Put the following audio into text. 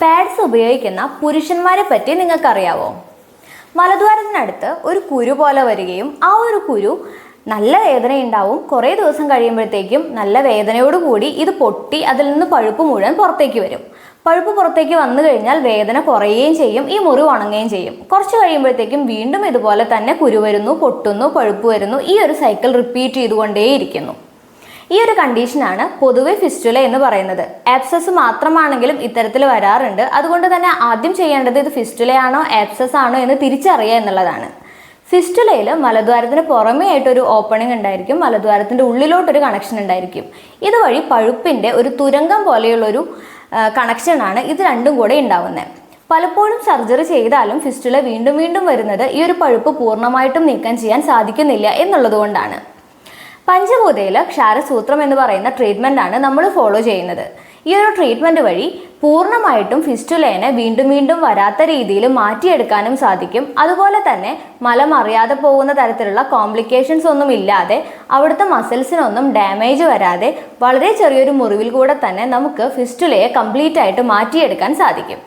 Pads ഉപയോഗിക്കുന്ന പുരുഷന്മാരെ പറ്റി നിങ്ങൾക്കറിയാവോ? മലദ്വാരത്തിനടുത്ത് ഒരു കുരു പോലെ വരികയും ആ ഒരു കുരു നല്ല വേദനയുണ്ടാവും. കുറേ ദിവസം കഴിയുമ്പോഴത്തേക്കും നല്ല വേദനയോടുകൂടി ഇത് പൊട്ടി അതിൽ നിന്ന് പഴുപ്പ് മുഴുവൻ പുറത്തേക്ക് വരും. പഴുപ്പ് പുറത്തേക്ക് വന്നു കഴിഞ്ഞാൽ വേദന കുറയുകയും ചെയ്യും, ഈ മുറിവ് ഉണങ്ങുകയും ചെയ്യും. കുറച്ച് കഴിയുമ്പോഴത്തേക്കും വീണ്ടും ഇതുപോലെ തന്നെ കുരു വരുന്നു, പൊട്ടുന്നു, പഴുപ്പ് വരുന്നു. ഈ ഒരു സൈക്കിൾ റിപ്പീറ്റ് ചെയ്തുകൊണ്ടേയിരിക്കുന്നു. ഈ ഒരു കണ്ടീഷനാണ് പൊതുവെ ഫിസ്റ്റുല എന്ന് പറയുന്നത്. ആബ്സസ് മാത്രമാണെങ്കിലും ഇത്തരത്തിൽ വരാറുണ്ട്. അതുകൊണ്ട് തന്നെ ആദ്യം ചെയ്യേണ്ടത് ഇത് ഫിസ്റ്റുലയാണോ ആബ്സസ് ആണോ എന്ന് തിരിച്ചറിയുക എന്നുള്ളതാണ്. ഫിസ്റ്റുലയിൽ മലദ്വാരത്തിന് പുറമേ ആയിട്ടൊരു ഓപ്പണിംഗ് ഉണ്ടായിരിക്കും, മലദ്വാരത്തിൻ്റെ ഉള്ളിലോട്ടൊരു കണക്ഷൻ ഉണ്ടായിരിക്കും. ഇതുവഴി പഴുപ്പിൻ്റെ ഒരു തുരങ്കം പോലെയുള്ളൊരു കണക്ഷനാണ് ഇത് രണ്ടും കൂടെ ഉണ്ടാവുന്നത്. പലപ്പോഴും സർജറി ചെയ്താലും ഫിസ്റ്റുല വീണ്ടും വീണ്ടും വരുന്നത് ഈ ഒരു പഴുപ്പ് പൂർണ്ണമായിട്ടും നീക്കം ചെയ്യാൻ സാധിക്കുന്നില്ല എന്നുള്ളത് കൊണ്ടാണ്. പഞ്ചഭൂതയിൽ ക്ഷാരസൂത്രം എന്ന് പറയുന്ന ട്രീറ്റ്മെൻറ്റാണ് നമ്മൾ ഫോളോ ചെയ്യുന്നത്. ഈ ഒരു ട്രീറ്റ്മെൻറ്റ് വഴി പൂർണ്ണമായിട്ടും ഫിസ്റ്റുലേനെ വീണ്ടും വീണ്ടും വരാത്ത രീതിയിൽ മാറ്റിയെടുക്കാനും സാധിക്കും. അതുപോലെ തന്നെ മലം അറിയാതെ പോകുന്ന തരത്തിലുള്ള കോംപ്ലിക്കേഷൻസ് ഒന്നും ഇല്ലാതെ അവിടുത്തെ മസിൽസിനൊന്നും ഡാമേജ് വരാതെ വളരെ ചെറിയൊരു മുറിവിൽ കൂടെ തന്നെ നമുക്ക് ഫിസ്റ്റുലയെ കംപ്ലീറ്റ് ആയിട്ട് മാറ്റിയെടുക്കാൻ സാധിക്കും.